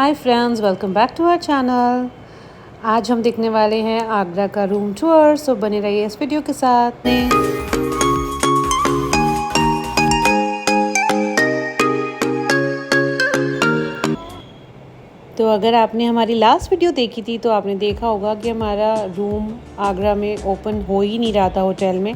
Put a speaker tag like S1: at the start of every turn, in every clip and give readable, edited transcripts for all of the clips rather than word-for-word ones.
S1: Hi friends, welcome back to our channel. आज हम देखने वाले हैं आगरा का रूम टूर, सो बने रहिए इस वीडियो के साथ में। तो अगर आपने हमारी लास्ट वीडियो देखी थी तो आपने देखा होगा कि हमारा रूम आगरा में ओपन हो ही नहीं रहा था होटल में,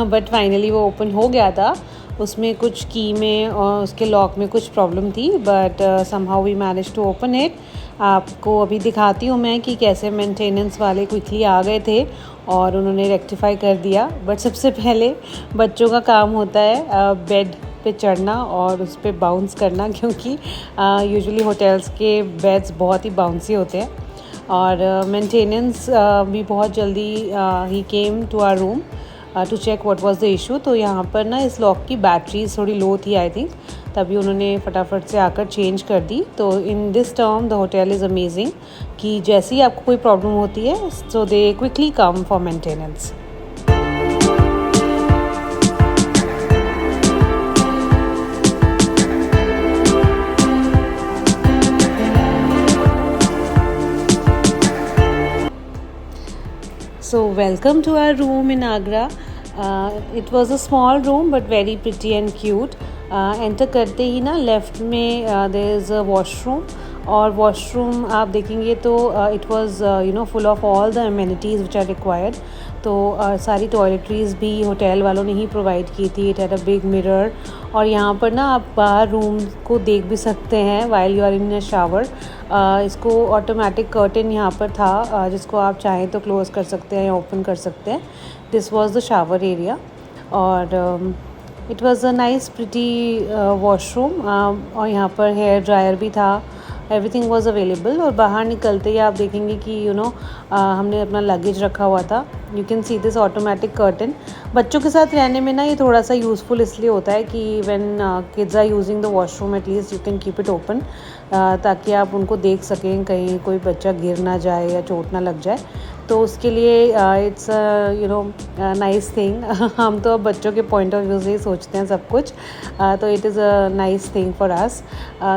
S1: बट फाइनली वो ओपन हो गया था। उसमें कुछ की में और उसके लॉक में कुछ प्रॉब्लम थी, but somehow we manage to open it. आपको अभी दिखाती हूँ मैं कि कैसे मेंटेनेंस वाले क्विकली आ गए थे और उन्होंने रेक्टिफाई कर दिया। बट सबसे पहले बच्चों का काम होता है बेड पे चढ़ना और उस पर बाउंस करना, क्योंकि यूजुअली होटल्स के बेड्स बहुत ही बाउंसी होते हैं। और मेंटेनेंस भी बहुत जल्दी ही came to our room to check what was the issue. तो यहाँ पर ना इस लॉक की बैटरीज थोड़ी लो थी आई थिंक, तभी उन्होंने फटाफट से आकर चेंज कर दी। तो in this term the hotel is amazing कि जैसे ही आपको कोई प्रॉब्लम होती है so they quickly come for maintenance. So welcome to our room in Agra. It was a small room but very pretty and cute. Enter करते ही ना left में there is a washroom, और वॉशरूम आप देखेंगे तो it was full of all the amenities which are required. तो सारी toiletries भी होटल वालों ने ही प्रोवाइड की थी। It had a big mirror, और यहाँ पर ना आप बाहर रूम को देख भी सकते हैं while you are in a shower. इसको ऑटोमेटिक कर्टन यहाँ पर था, जिसको आप चाहें तो क्लोज़ कर सकते हैं या ओपन कर सकते हैं। This was the shower area, और it was a nice pretty washroom. और यहाँ पर हेयर ड्रायर भी था, एवरीथिंग वाज अवेलेबल। और बाहर निकलते ही आप देखेंगे कि हमने अपना लगेज रखा हुआ था। You can see this automatic curtain. बच्चों के साथ रहने में ना ये थोड़ा सा यूज़फुल इसलिए होता है कि when kids are using the washroom at least you can keep it open, ताकि आप उनको देख सकें, कहीं कोई बच्चा गिर ना जाए या चोट ना लग जाए। तो उसके लिए इट्स नाइस थिंग। हम तो अब बच्चों के पॉइंट ऑफ व्यू से ही सोचते हैं सब कुछ, तो it is a nice thing for us.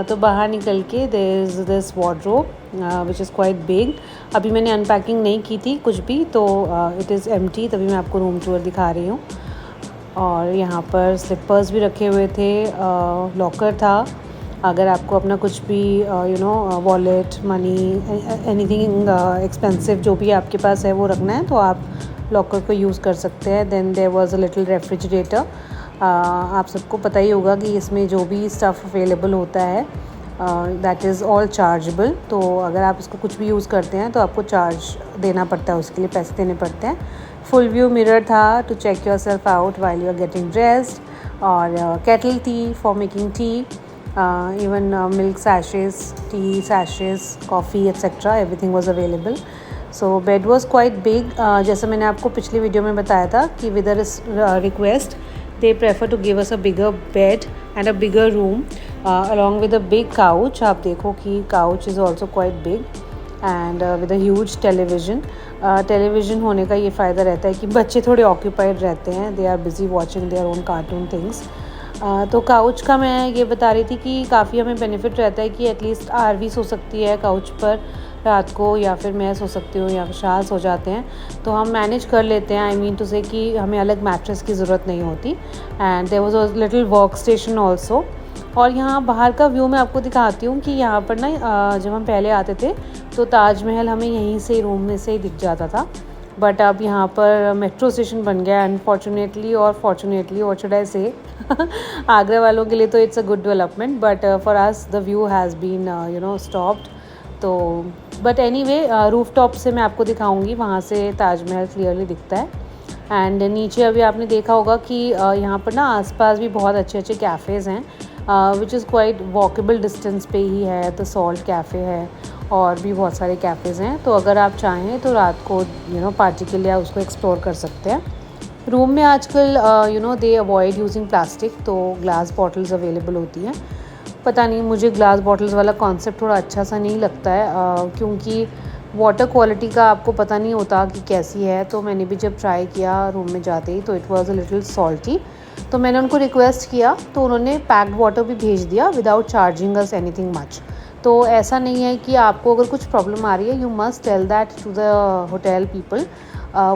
S1: तो बाहर निकल के there is this wardrobe which is quite big. अभी मैंने अनपैकिंग नहीं की थी कुछ भी, तो इट इज़ एम्प्टी, तभी मैं आपको रूम टूर दिखा रही हूँ। और यहाँ पर स्लिपर्स भी रखे हुए थे, लॉकर था। अगर आपको अपना कुछ भी वॉलेट, मनी, एनीथिंग एक्सपेंसिव जो भी आपके पास है वो रखना है तो आप लॉकर को यूज़ कर सकते हैं। Then there was a little refrigerator. आप सबको पता ही होगा कि इसमें जो भी स्टफ़ अवेलेबल होता है दैट इज़ ऑल चार्जेबल। तो अगर आप इसको कुछ भी यूज़ करते हैं तो आपको चार्ज देना पड़ता है, उसके लिए पैसे देने पड़ते हैं। फुल व्यू मिरर था to check your self out while you are getting dressed, और केटल थी for making tea, even milk sachets, tea sachets, coffee etc. everything was available. So bed was quite big. जैसा मैंने आपको पिछली video में बताया था कि with a request they prefer to give us a bigger bed and a bigger room along with a big couch. आप देखो कि couch is also quite big and with a huge television. Television होने का ये फ़ायदा रहता है कि बच्चे थोड़े ऑक्यूपाइड रहते हैं, they are busy watching their own cartoon things. तो काउच का मैं ये बता रही थी कि काफ़ी हमें बेनिफिट रहता है कि एटलीस्ट आरवी सो सकती है काउच पर रात को, या फिर मैं सो सकती हूँ, या फिर शाह सो जाते हैं, तो हम मैनेज कर लेते हैं। आई मीन टू से कि हमें अलग मैट्रेस की ज़रूरत नहीं होती। And there was a little work station also. और यहाँ बाहर का व्यू मैं आपको दिखाती हूँ कि यहाँ पर ना जब हम पहले आते थे तो ताजमहल हमें यहीं से रूम में से ही दिख जाता था, बट अब यहाँ पर मेट्रो स्टेशन बन गया अनफॉर्चुनेटली, और फॉर्चुनेटली और शुड आई से आगरा वालों के लिए तो it's a good development, but for us the view has been stopped. तो बट एनीवे रूफ टॉप से मैं आपको दिखाऊंगी, वहाँ से ताजमहल क्लियरली दिखता है। एंड नीचे अभी आपने देखा होगा कि यहाँ पर ना आसपास भी बहुत अच्छे अच्छे कैफ़ेज़ हैं, विच इज़ क्वाइट वॉकेबल डिस्टेंस पे ही है। द सॉल्ट कैफ़े है और भी बहुत सारे कैफ़ेज़ हैं, तो अगर आप चाहें तो रात को पार्टी के लिए आप उसको एक्सप्लोर कर सकते हैं। रूम में आजकल दे अवॉइड यूजिंग प्लास्टिक, तो ग्लास बॉटल्स अवेलेबल होती हैं। पता नहीं, मुझे ग्लास बॉटल्स वाला कॉन्सेप्ट थोड़ा अच्छा सा नहीं लगता है, क्योंकि वाटर क्वालिटी का आपको पता नहीं होता कि कैसी है। तो मैंने भी जब ट्राई किया रूम में जाते ही तो it was a little salty, तो मैंने उनको रिक्वेस्ट किया तो उन्होंने पैक्ड वाटर भी भेज दिया without charging us anything much. तो ऐसा नहीं है कि आपको अगर कुछ प्रॉब्लम आ रही है, you must tell that to the hotel people.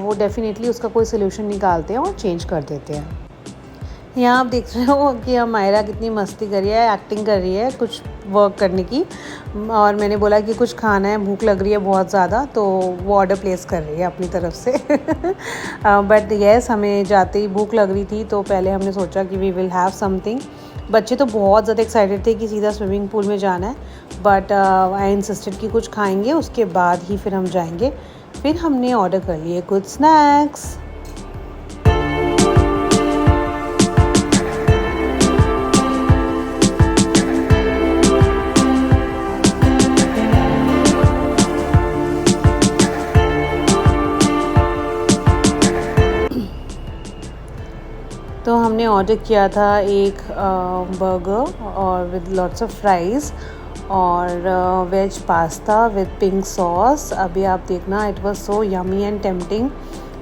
S1: वो डेफिनेटली उसका कोई सोल्यूशन निकालते हैं और चेंज कर देते हैं। यहाँ आप देख रहे हो कि मायरा कितनी मस्ती कर रही है, एक्टिंग कर रही है कुछ वर्क करने की। और मैंने बोला कि कुछ खाना है, भूख लग रही है बहुत ज़्यादा, तो वो ऑर्डर प्लेस कर रही है अपनी तरफ से। बट येस, हमें जाते ही भूख लग रही थी, तो पहले हमने सोचा कि वी विल हैव समथिंग। बच्चे तो बहुत ज़्यादा एक्साइटेड थे कि सीधा स्विमिंग पूल में जाना है, बट आई इंसिस्टेड कि कुछ खाएंगे उसके बाद ही फिर हम जाएंगे। फिर हमने ऑर्डर कर लिए कुछ स्नैक्स। तो हमने ऑर्डर किया था एक बर्गर और विद लॉट्स ऑफ फ्राइज़ और veg pasta with pink sauce. अभी आप देखना, it was so yummy and tempting.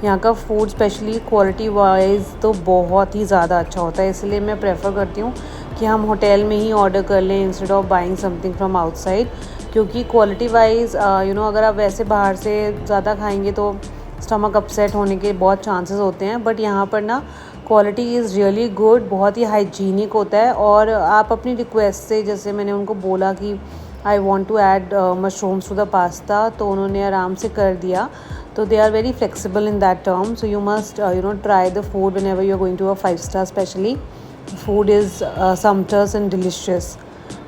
S1: यहाँ का फूड स्पेशली क्वालिटी वाइज तो बहुत ही ज़्यादा अच्छा होता है, इसलिए मैं प्रेफर करती हूँ कि हम होटल में ही ऑर्डर कर लें instead of buying something from outside. क्योंकि क्वालिटी वाइज अगर आप वैसे बाहर से ज़्यादा खाएंगे तो स्टमक अपसेट होने के बहुत चांसेस होते हैं, बट यहाँ पर ना क्वालिटी इज़ रियली गुड, बहुत ही हाइजीनिक होता है। और आप अपनी रिक्वेस्ट से, जैसे मैंने उनको बोला कि I want to add mushrooms to the pasta, तो उन्होंने आराम से कर दिया। तो they are very flexible in that term, so you must try the food whenever you are going to a 5 star specially. Food is sumptuous and delicious.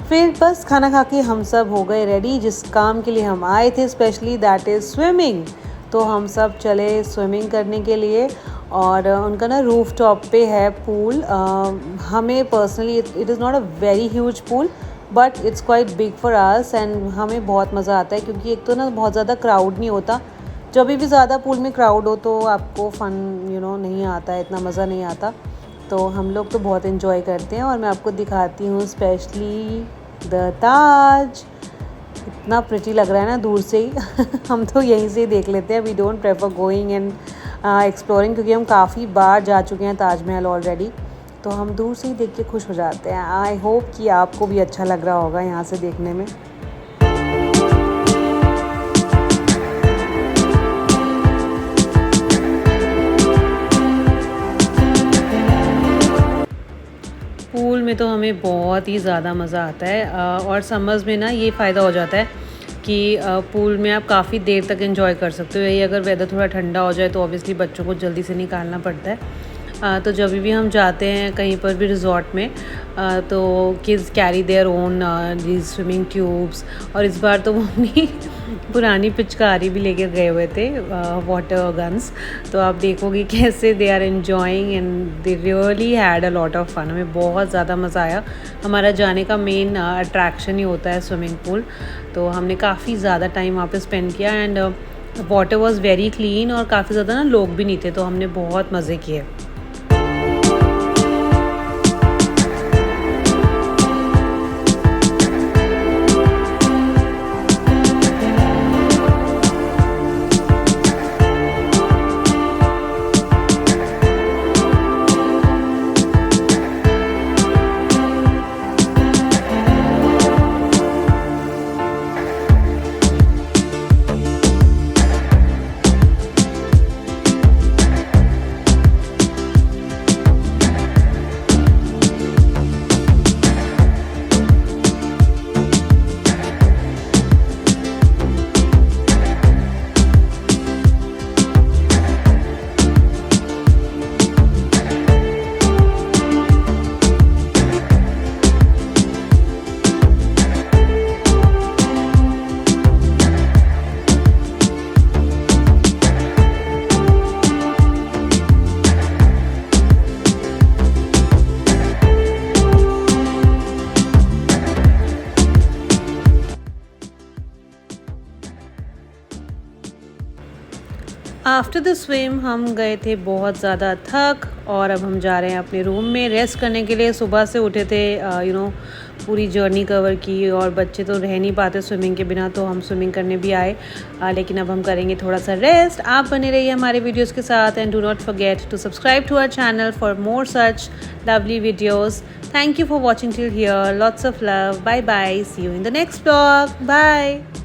S1: फिर बस खाना खा के हम सब हो गए रेडी, जिस काम के लिए हम आए थे स्पेशली, दैट इज़ स्विमिंग। तो हम सब चले स्विमिंग करने के लिए। और उनका ना रूफ टॉप पे है पूल। हमें personally it is not a very huge pool, but it's quite big for us and हमें बहुत मज़ा आता है, क्योंकि एक तो ना बहुत ज़्यादा क्राउड नहीं होता। जब भी ज़्यादा पूल में क्राउड हो तो आपको फ़न नहीं आता है, इतना मज़ा नहीं आता। तो हम लोग तो बहुत इन्जॉय करते हैं। और मैं आपको दिखाती हूँ स्पेशली द ताज। इतना प्रिटी लग रहा है ना दूर से ही। हम तो यहीं से ही देख लेते हैं, we don't prefer going and exploring, क्योंकि हम काफ़ी बार जा चुके हैं ताजमहल ऑलरेडी। तो हम दूर से ही देख के खुश हो जाते हैं। आई होप कि आपको भी अच्छा लग रहा होगा यहाँ से देखने में। पूल में तो हमें बहुत ही ज़्यादा मज़ा आता है। और समर्स में ना ये फ़ायदा हो जाता है कि पूल में आप काफ़ी देर तक एंजॉय कर सकते हो। यही अगर वेदर थोड़ा ठंडा हो जाए तो ऑब्वियसली बच्चों को जल्दी से निकालना पड़ता है। तो जब भी हम जाते हैं कहीं पर भी रिजॉर्ट में, तो kids carry their own these swimming tubes. और इस बार तो वो अपनी पुरानी पिचकारी भी लेके गए हुए थे, वाटर गन्स। तो आप देखोगे कैसे they are enjoying and they really had a lot of fun. हमें बहुत ज़्यादा मज़ा आया। हमारा जाने का मेन अट्रैक्शन ही होता है स्विमिंग पूल। तो हमने काफ़ी ज़्यादा टाइम वहाँ पे स्पेंड किया and water was very clean और काफ़ी ज़्यादा ना लोग भी नहीं थे, तो हमने बहुत मज़े किए। आफ्टर द स्विम हम गए थे बहुत ज़्यादा थक, और अब हम जा रहे हैं अपने रूम में रेस्ट करने के लिए। सुबह से उठे थे, पूरी जर्नी कवर की, और बच्चे तो रह नहीं पाते स्विमिंग के बिना, तो हम स्विमिंग करने भी आए। लेकिन अब हम करेंगे थोड़ा सा रेस्ट। आप बने रहिए हमारे वीडियोस के साथ, and do not forget to subscribe to our channel for more such lovely videos. Thank you for watching till here. Lots of love. Bye bye. See you in the next vlog. Bye.